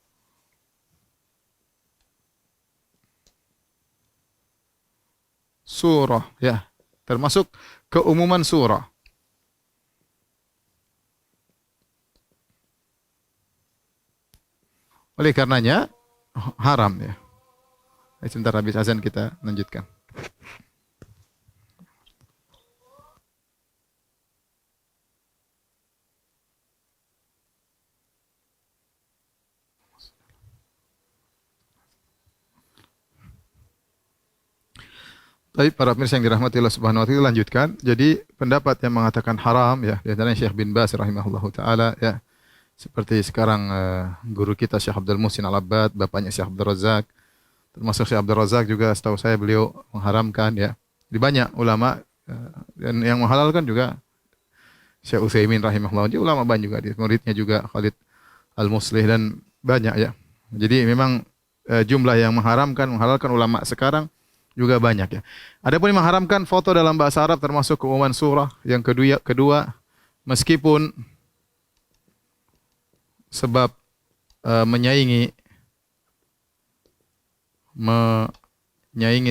Surah ya, termasuk keumuman surah. Oleh karenanya haram ya. Sebentar habis azan kita lanjutkan. Tapi para pemirsa yang dirahmati Allah Subhanahu wa taala, lanjutkan. Jadi pendapat yang mengatakan haram ya, di antaranya Syekh bin Baz rahimahullahu taala ya. Seperti sekarang guru kita Syekh Abdul Muhsin Al-Abbad, bapaknya Syekh Abdul Razak, termasuk Syekh Abdul Razak juga setahu saya beliau mengharamkan ya. Di banyak ulama dan yang menghalalkan juga Syekh Utsaimin rahimahullah, dia ulama banyak juga, muridnya juga Khalid Al-Muslih dan banyak ya. Jadi memang jumlah yang menghalalkan ulama sekarang juga banyak ya. Adapun yang mengharamkan foto dalam bahasa Arab termasuk keumuman surah. Yang kedua meskipun sebab menyaingi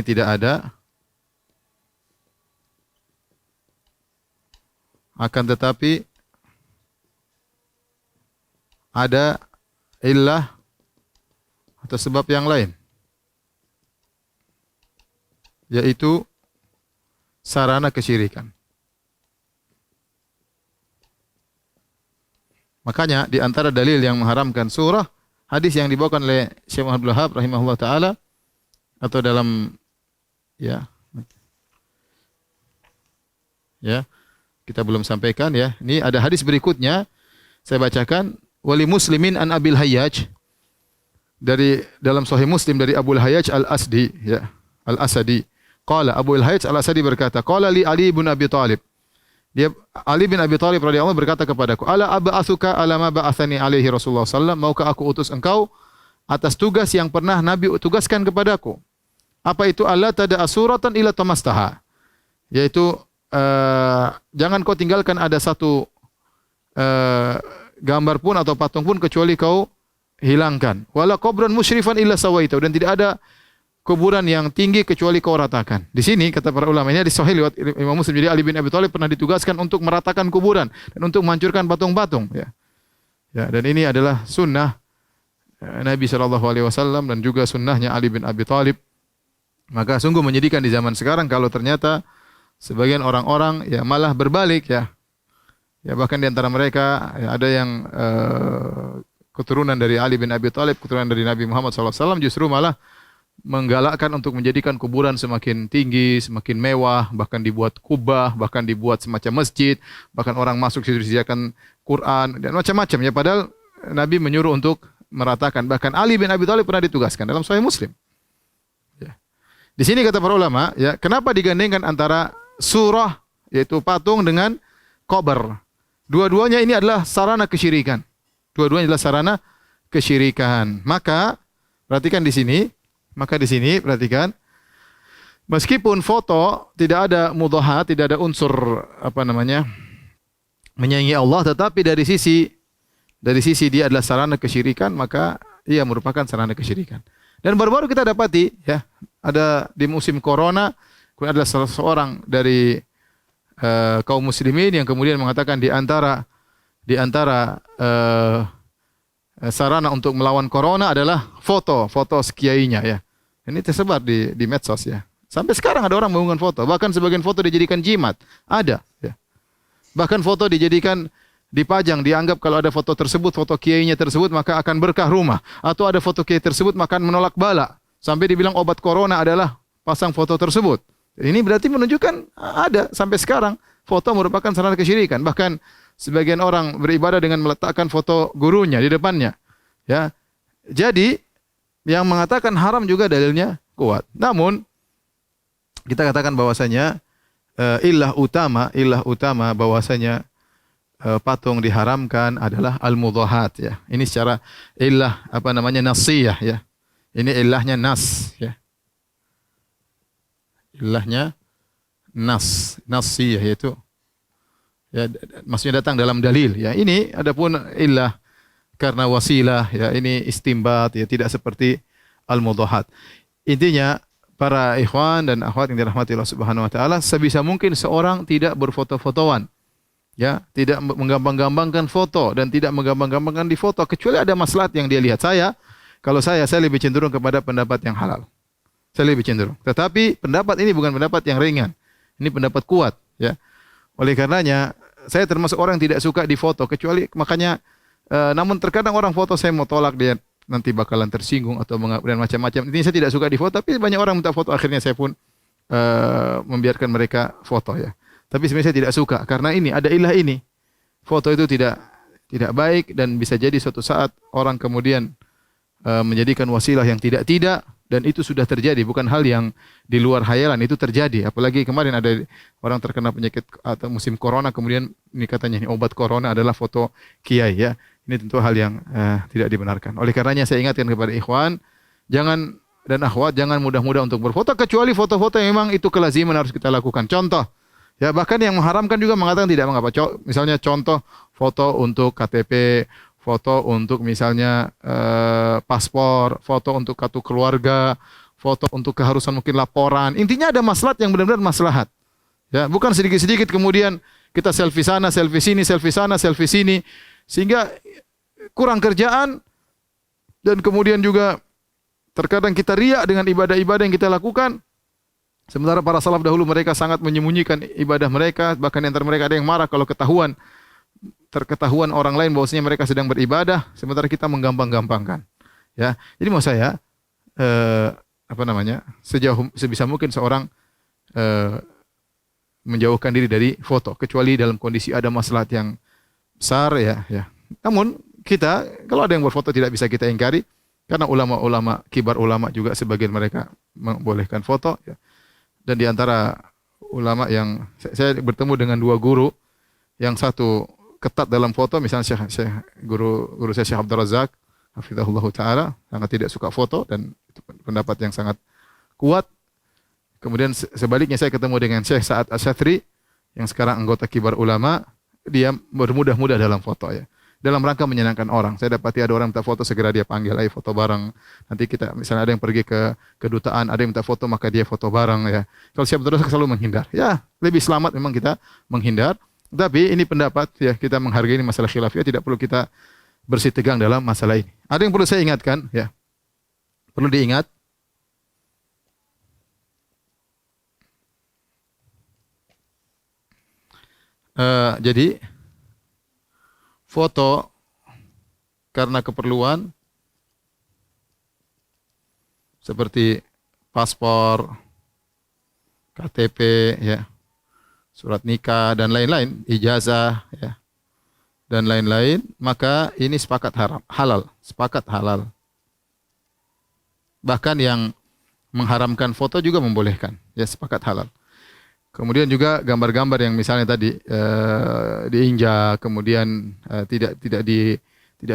tidak ada, akan tetapi ada illah atau sebab yang lain, yaitu sarana kesyirikan. Makanya di antara dalil yang mengharamkan surah, hadis yang dibawakan oleh Syekh Muhammad Abdul Wahhab rahimahullah taala, atau dalam ya kita belum sampaikan ya. Ini ada hadis berikutnya saya bacakan, wali muslimin an Abil Hayyaj, dari dalam Sahih Muslim dari Abu Hayyaj Al-Asdi ya, Al-Asadi. Qala Abu Hayyaj Al-Asadi berkata, qala li Ali bin Abi Thalib. Dia Ali bin Abi Thalib radhiyallahu anhu berkata kepadaku, ala ab'atsuka ala ma ba'athani alaihi Rasulullah sallallahu alaihi wasallam, maukah aku utus engkau atas tugas yang pernah Nabi tugaskan kepadaku? Apa itu? Allah tada'a suratan ila tamastaha, yaitu jangan kau tinggalkan ada satu gambar pun atau patung pun kecuali kau hilangkan. Wala qabran musyrifan illa sawaita, dan tidak ada kuburan yang tinggi kecuali kau ratakan. Di sini kata para ulama, ini di Sahih riwayat Imam Muslim, jadi Ali bin Abi Thalib pernah ditugaskan untuk meratakan kuburan dan untuk menghancurkan patung-patung ya. Ya, dan ini adalah sunnah Nabi sallallahu alaihi wasallam dan juga sunnahnya Ali bin Abi Thalib. Maka sungguh menyedihkan di zaman sekarang kalau ternyata sebagian orang-orang ya malah berbalik ya. Ya bahkan di antara mereka ya, ada yang keturunan dari Ali bin Abi Thalib, keturunan dari Nabi Muhammad SAW, justru malah menggalakkan untuk menjadikan kuburan semakin tinggi, semakin mewah, bahkan dibuat kubah, bahkan dibuat semacam masjid, bahkan orang masuk situ disediakan Quran dan macam-macam ya. Padahal Nabi menyuruh untuk meratakan. Bahkan Ali bin Abi Thalib pernah ditugaskan dalam Sahih Muslim. Ya. Di sini kata para ulama, ya kenapa digandengkan antara surah yaitu patung dengan qabr? Dua-duanya ini adalah sarana kesyirikan. Dua-duanya adalah sarana kesyirikan. Maka perhatikan di sini. Perhatikan, meskipun foto tidak ada mudhahat, tidak ada unsur menyaingi Allah, tetapi dari sisi dia adalah sarana kesyirikan, maka ia merupakan sarana kesyirikan. Dan baru-baru kita dapati ya, ada di musim corona, ada salah seorang dari kaum muslimin yang kemudian mengatakan di antara sarana untuk melawan corona adalah foto kiainya ya. Ini tersebar di medsos ya. Sampai sekarang ada orang mengunggah foto, bahkan sebagian foto dijadikan jimat. Ada ya. Bahkan foto dijadikan dipajang, dianggap kalau ada foto tersebut, foto kiainya tersebut, maka akan berkah rumah. Atau ada foto kiai tersebut maka menolak bala. Sampai dibilang obat corona adalah pasang foto tersebut. Ini berarti menunjukkan ada sampai sekarang foto merupakan sarana kesyirikan. Bahkan sebagian orang beribadah dengan meletakkan foto gurunya di depannya. Ya. Jadi yang mengatakan haram juga dalilnya kuat. Namun kita katakan bahwasanya illah utama bahwasanya patung diharamkan adalah al-mudhahat ya. Ini secara illah nasiyah ya. Ini illahnya nas ya. Illahnya nasiyah yaitu ya, maksudnya datang dalam dalil ya. Ini adapun illah karena wasilah ya, ini istimbat ya, tidak seperti al-mudhahat. Intinya para ikhwan dan akhwat yang dirahmati Allah Subhanahu wa taala, sebisa mungkin seorang tidak berfoto-fotoan. Ya, tidak menggampang-gampangkan foto dan tidak menggampang-gampangkan di foto kecuali ada maslahat yang dia lihat. Kalau saya lebih cenderung kepada pendapat yang halal. Saya lebih cenderung. Tetapi pendapat ini bukan pendapat yang ringan. Ini pendapat kuat ya. Oleh karenanya saya termasuk orang yang tidak suka difoto, kecuali makanya namun terkadang orang foto saya mau tolak, dia nanti bakalan tersinggung atau dan macam-macam. Ini saya tidak suka difoto, tapi banyak orang minta foto, akhirnya saya pun membiarkan mereka foto ya. Tapi sebenarnya saya tidak suka karena ini ada ilah ini. Foto itu tidak baik dan bisa jadi suatu saat orang kemudian menjadikan wasilah yang tidak dan itu sudah terjadi, bukan hal yang di luar khayalan, itu terjadi. Apalagi kemarin ada orang terkena penyakit atau musim corona, kemudian ini katanya ini obat corona adalah foto kiai ya. Ini tentu hal yang tidak dibenarkan. Oleh karenanya saya ingatkan kepada ikhwan, jangan dan akhwat jangan mudah-mudah untuk berfoto kecuali foto-foto yang memang itu kelaziman harus kita lakukan. Contoh, ya bahkan yang mengharamkan juga mengatakan tidak mengapa. Misalnya contoh foto untuk KTP, foto untuk misalnya paspor, foto untuk kartu keluarga, foto untuk keharusan mungkin laporan. Intinya ada maslahat yang benar-benar maslahat. Ya, bukan sedikit-sedikit kemudian kita selfie sana, selfie sini, selfie sana, selfie sini sehingga kurang kerjaan dan kemudian juga terkadang kita riak dengan ibadah-ibadah yang kita lakukan. Sementara para salaf dahulu mereka sangat menyembunyikan ibadah mereka, bahkan antara mereka ada yang marah kalau terketahuan orang lain bahwasanya mereka sedang beribadah, sementara kita menggampang-gampangkan. Ya, jadi mau saya sebisa mungkin seorang menjauhkan diri dari foto, kecuali dalam kondisi ada maslahat yang besar ya. Namun kita kalau ada yang berfoto tidak bisa kita ingkari, karena ulama-ulama kibar ulama juga sebagian mereka membolehkan foto. Ya. Dan di antara ulama yang saya bertemu dengan dua guru, yang satu ketat dalam foto, misalnya guru saya Syekh Abdul Razak, hafizahullah taala, sangat tidak suka foto dan itu pendapat yang sangat kuat. Kemudian sebaliknya saya ketemu dengan Syekh Sa'ad Asy-Syatri yang sekarang anggota kibar ulama, dia bermudah-mudah dalam foto ya. Dalam rangka menyenangkan orang. Saya dapati ada orang minta foto, segera dia panggil, ayo foto bareng. Nanti kita misalnya ada yang pergi ke kedutaan, ada yang minta foto, maka dia foto bareng ya. Kalau Syekh Abdul Razak selalu menghindar. Ya, lebih selamat memang kita menghindar. Tapi ini pendapat ya, kita menghargai ini masalah khilafiyah, tidak perlu kita bersitegang dalam masalah ini. Ada yang perlu saya ingatkan ya. Perlu diingat. Jadi foto karena keperluan seperti paspor, KTP ya, surat nikah dan lain-lain, ijazah ya, dan lain-lain, maka ini sepakat halal. Bahkan yang mengharamkan foto juga membolehkan, ya sepakat halal. Kemudian juga gambar-gambar yang misalnya tadi diinjak, kemudian tidak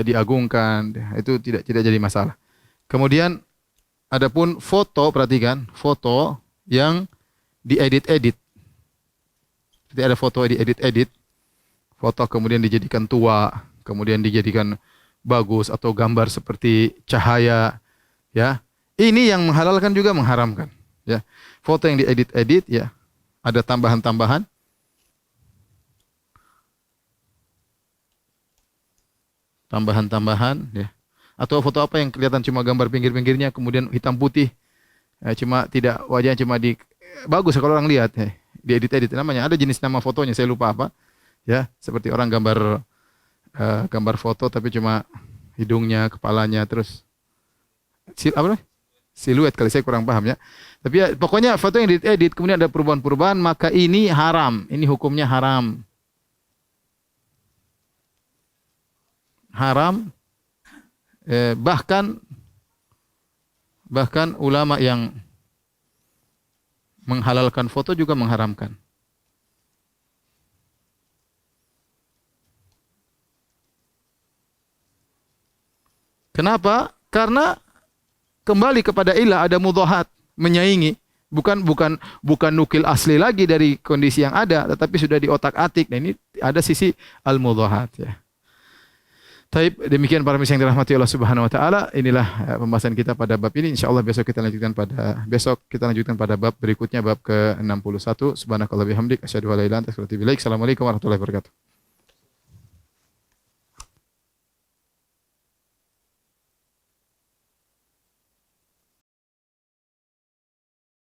diagungkan, itu tidak jadi masalah. Kemudian adapun foto, perhatikan, foto yang diedit-edit. Jadi ada foto diedit-edit, foto kemudian dijadikan tua, kemudian dijadikan bagus atau gambar seperti cahaya, ya. Ini yang menghalalkan juga mengharamkan, ya. Foto yang diedit-edit, ya. Ada tambahan-tambahan. Tambahan-tambahan, ya. Atau foto apa yang kelihatan cuma gambar pinggir-pinggirnya, kemudian hitam putih, cuma tidak wajahnya cuma bagus kalau orang lihat, ya. Diedit-edit namanya. Ada jenis nama fotonya, saya lupa apa, ya. Seperti orang gambar foto tapi cuma hidungnya, kepalanya, terus siluet kali, saya kurang paham ya. Tapi ya, pokoknya foto yang diedit kemudian ada perubahan-perubahan, maka ini haram. Ini hukumnya haram. Haram. Bahkan ulama yang menghalalkan foto juga mengharamkan. Kenapa? Karena kembali kepada ilah, ada mudhahat, menyaingi, bukan nukil asli lagi dari kondisi yang ada, tetapi sudah diotak-atik. Nah, ini ada sisi al-mudhahat ya. Taib, demikian para pemirsa yang dirahmati Allah Subhanahu wa taala, inilah pembahasan kita pada bab ini. Insyaallah besok kita lanjutkan pada bab berikutnya, bab ke-61. Subhanakallah bihamdik asyhadu an la ilaha illa anta astaghfiruka wa atubu ilaik. Assalamualaikum warahmatullahi wabarakatuh.